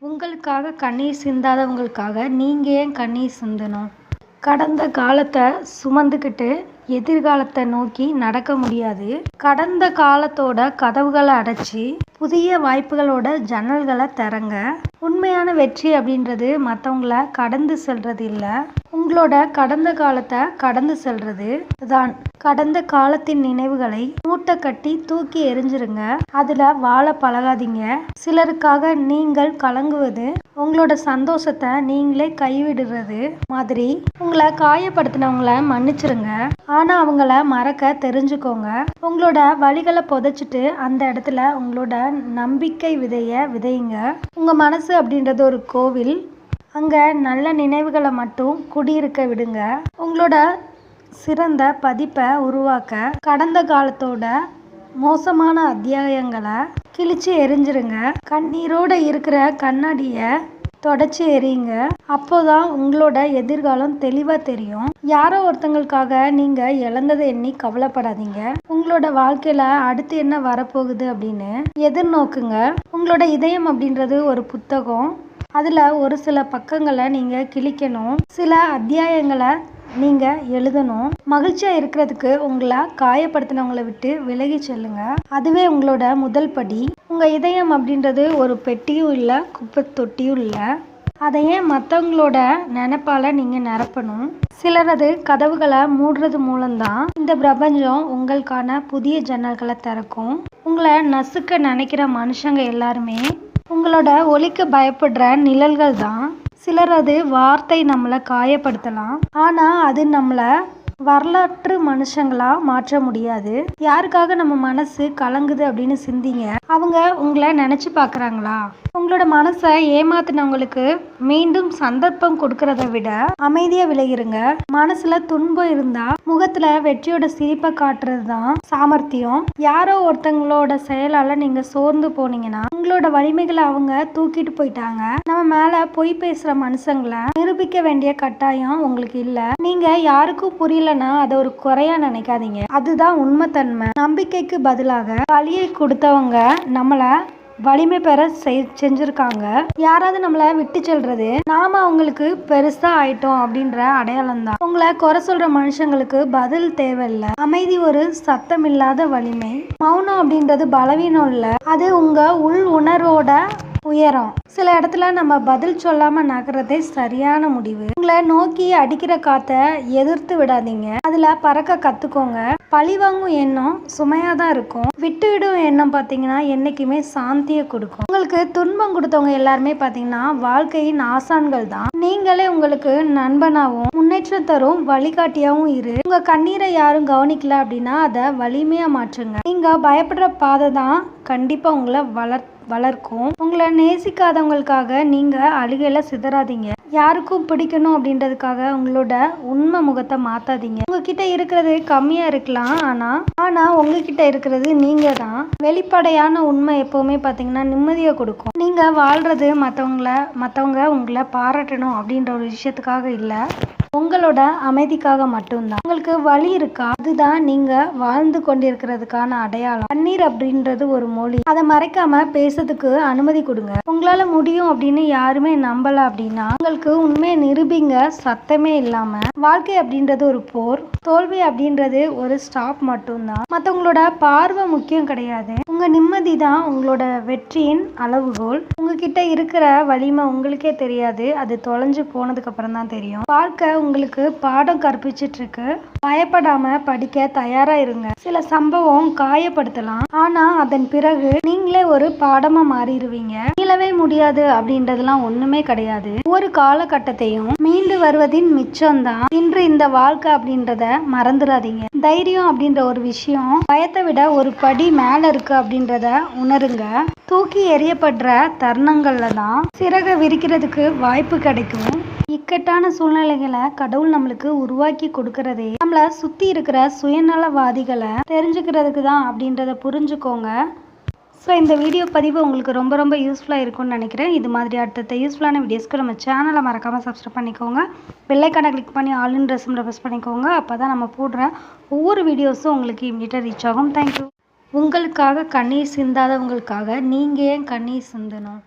உங்களுக்காக கண்ணீர் சிந்தாதவங்களுக்காக நீங்கள் ஏன் கண்ணீர் சிந்தணும்? கடந்த காலத்தை சுமந்துக்கிட்டு எதிர்காலத்தை நோக்கி நடக்க முடியாது. கடந்த காலத்தோட கதவுகளை அடைச்சி புதிய வாய்ப்புகளோட ஜன்னல்களை திறங்க. உண்மையான வெற்றி அப்படின்றது மற்றவங்கள கடந்து செல்றது இல்லை, உங்களோட கடந்த காலத்தை கடந்து செல்றது தான். கடந்த காலத்தின் நினைவுகளை மூட்டை கட்டி தூக்கி எறிஞ்சிருங்க. அதுல வாழ பழகாதீங்க. சிலருக்காக நீங்கள் கலங்குவது உங்களோட சந்தோஷத்தை நீங்களே கைவிடுறது மாதிரி. உங்களை காயப்படுத்தினவங்கள மன்னிச்சிருங்க, ஆனா அவங்கள மறக்க தெரிஞ்சுக்கோங்க. உங்களோட வலிகளை புதைச்சிட்டு அந்த இடத்துல உங்களோட நம்பிக்கை விதையுங்க. உங்க மனசு அப்படின்றது ஒரு கோவில், அங்க நல்ல நினைவுகளை மட்டும் குடியிருக்க விடுங்க. உங்களோட சிறந்த பதிப்பை உருவாக்க கடந்த காலத்தோட மோசமான அத்தியாயங்களை கிழிச்சு எரிஞ்சிருங்க. கண்ணீரோட இருக்கிற கண்ணாடியை தொடச்சி எறியுங்க. அப்போதான் உங்களோட எதிர்காலம் தெளிவா தெரியும். யாரோ ஒருத்தங்களுக்காக நீங்க இழந்ததை எண்ணி கவலைப்படாதீங்க. உங்களோட வாழ்க்கையில அடுத்து என்ன வரப்போகுது அப்படின்னு எதிர்நோக்குங்க. உங்களோட இதயம் அப்படின்றது ஒரு புத்தகம், அதுல ஒரு சில பக்கங்களை நீங்க கிழிக்கணும், சில அத்தியாயங்களை நீங்க எழுதணும். மகிழ்ச்சியா இருக்கிறதுக்கு உங்களை காயப்படுத்தினவங்களை விட்டு விலகி செல்லுங்க. அதுவே உங்களோட முதல் படி. உங்க இதயம் அப்படின்றது ஒரு பெட்டியும் இல்லை, குப்பை தொட்டியும் இல்லை. அதை ஏன் மற்றவங்களோட நினைப்பால நீங்க நிரப்பணும்? சிலரது கதவுகளை மூடுறது மூலம்தான் இந்த பிரபஞ்சம் உங்களுக்கான புதிய ஜன்னல்களை திறக்கும். உங்களை நசுக்க நினைக்கிற மனுஷங்க எல்லாருமே உங்களோட ஒலிக்க பயப்படுற நிழல்கள் தான். சிலரது வார்த்தை நம்மளை காயப்படுத்தலாம், ஆனா அது நம்மளை வரலாற்று மனுஷங்களா மாற்ற முடியாது. யாருக்காக நம்ம மனசு கலங்குது அப்படின்னு சிந்திங்க. அவங்க உங்களை நினைச்சு பாக்குறாங்களா? உங்களோட மனசை ஏமாத்தினவங்களுக்கு மீண்டும் சந்தர்ப்பம் கொடுக்கறத விட அமைதியா விலகிருங்க. மனசுல துன்பம் இருந்தா முகத்துல வெற்றியோட சிரிப்பை காட்டுறது தான் சாமர்த்தியம். யாரோ ஒருத்தங்களோட செயலால நீங்க சோர்ந்து போனீங்கன்னா உங்களோட வலிமைகளை அவங்க தூக்கிட்டு போயிட்டாங்க. நம்ம மேல பொய் பேசுற மனுஷங்களை நிரூபிக்க வேண்டிய கட்டாயம் உங்களுக்கு இல்ல. நீங்க யாருக்கும் புரியலன்னா அதை ஒரு குறையா நினைக்காதீங்க. அதுதான் உண்மைத்தன்மை. நம்பிக்கைக்கு பதிலாக வலியை கொடுத்தவங்க நம்மள வலிமை பெற செஞ்சிருக்காங்க. யாராவது நம்மளை விட்டு செல்றது நாம அவங்களுக்கு பெருசா ஆயிட்டோம் அப்படின்ற அடையாளம் தான். உங்களை குறை சொல்ற மனுஷங்களுக்கு பதில் தேவையில்லை. அமைதி ஒரு சத்தம் இல்லாத வலிமை. மௌனம் அப்படின்றது பலவீனம் இல்ல, அது உங்க உள் உணர்வோட உயரம். சில இடத்துல நம்ம பதில் சொல்லாம நகர்றதே சரியான முடிவு. உங்களை நோக்கி அடிக்கிற காத்த எதிர்த்து விடாதீங்க, அதுல பறக்க கத்துக்கோங்க. பழிவாங்கும் எண்ணம் சுமையாதான் இருக்கும், விட்டுவிடும் எண்ணம் பாத்தீங்கன்னா என்னைக்குமே சாந்தியை கொடுக்கும். உங்களுக்கு துன்பம் கொடுத்தவங்க எல்லாருமே பாத்தீங்கன்னா வாழ்க்கையின் ஆசான்கள் தான். நீங்களே உங்களுக்கு நண்பனாவும் முன்னேற்றம் தரும் வழிகாட்டியாவும் இரு. உங்க கண்ணீரை யாரும் கவனிக்கல அப்படின்னா அதை வலிமையா மாற்றுங்க. நீங்க பயப்படுற பாதை தான் கண்டிப்பா உங்களை வளர்க்கும். உங்களை நேசிக்காதவங்களுக்காக நீங்க அழுகையில சிதறாதீங்க. யாருக்கும் பிடிக்கணும் அப்படின்றதுக்காக உங்களோட உண்மை முகத்தை மாத்தாதீங்க. உங்ககிட்ட இருக்கிறது கம்மியா இருக்கலாம், ஆனா உங்ககிட்ட இருக்கிறது நீங்க தான். வெளிப்படையான உண்மை எப்பவுமே பாத்தீங்கன்னா நிம்மதியை கொடுக்கும். நீங்க வாழ்றது மத்தவங்க உங்களை பாராட்டணும் அப்படின்ற ஒரு விஷயத்துக்காக இல்ல, உங்களோட அமைதிக்காக மட்டும்தான். உங்களுக்கு வலி இருக்கா? அதுதான் நீங்க வாழ்ந்து கொண்டிருக்கிறதுக்கான அடையாளம். கண்ணீர் அப்படின்றது ஒரு மொழி, அதை மறைக்காம பேசுறதுக்கு அனுமதி கொடுங்க. உங்களால முடியும் அப்படின்னு யாருமே நம்பல அப்படின்னா உங்களுக்கு உண்மையை நிரூபிங்க, சத்தமே இல்லாம. வாழ்க்கை அப்படின்றது ஒரு போர், தோல்வி அப்படின்றது ஒரு ஸ்டாப் மட்டும்தான். மற்றவங்களோட பார்வை முக்கியம் கிடையாது, உங்க நிம்மதி தான் உங்களோட வெற்றியின் அளவுகோல். உங்ககிட்ட இருக்கிற வலிமை உங்களுக்கே தெரியாது, அது தொலைஞ்சு போனதுக்கு அப்புறம் தான் தெரியும். வாழ்க்கை உங்களுக்கு பாடம் கற்பிச்சிட்டு இருக்கு, பயப்படாம படிக்க தயாரா இருங்க. சில சம்பவம் காயப்படுத்தலாம், ஆனா அதன் பிறகு நீங்களே ஒரு பாடமா மாறிடுவீங்க. மீளவே முடியாது அப்படின்றதுலாம் ஒண்ணுமே கிடையாது. ஒரு காலகட்டத்தையும் மீண்டு வருவதின் மிச்சம் தான் இன்று இந்த வாழ்க்கை அப்படின்றத மறந்துடாதீங்க. தைரியம் அப்படின்ற ஒரு விஷயம் பயத்தை விட ஒரு படி மேல இருக்கு அப்படின்றத உணருங்க. தூக்கி எறியப்படுற தருணங்கள்ல தான் சிறக விரிக்கிறதுக்கு வாய்ப்பு கிடைக்கும். இக்கட்டான சூழ்நிலைகளை கடவுள் நம்மளுக்கு உருவாக்கி கொடுக்கறதே நம்மள சுத்தி இருக்கிற சுயநலவாதிகளை தெரிஞ்சுக்கிறதுக்கு தான் அப்படின்றத புரிஞ்சுக்கோங்க. ஸோ இந்த வீடியோ பதிவு உங்களுக்கு ரொம்ப யூஸ்ஃபுல்லாக இருக்கும்னு நினைக்கிறேன். இது மாதிரி அடுத்த யூஸ்ஃபுல்லான வீடியோஸ்க்கு நம்ம சேனலை மறக்காமல் சப்ஸ்கிரைப் பண்ணிக்கோங்க. பெல்லைக்கான கிளிக் பண்ணி ஆல்னு ப்ரெஸ் பண்ணிக்கோங்க. அப்போ தான் நம்ம போடுற ஒவ்வொரு வீடியோஸும் உங்களுக்கு இமீடியட்டாக ரீச் ஆகும். தேங்க்யூ. உங்களுக்காக கண்ணீர் சிந்தாதவங்களுக்காக நீங்கள் ஏன் கண்ணீர் சிந்தணும்?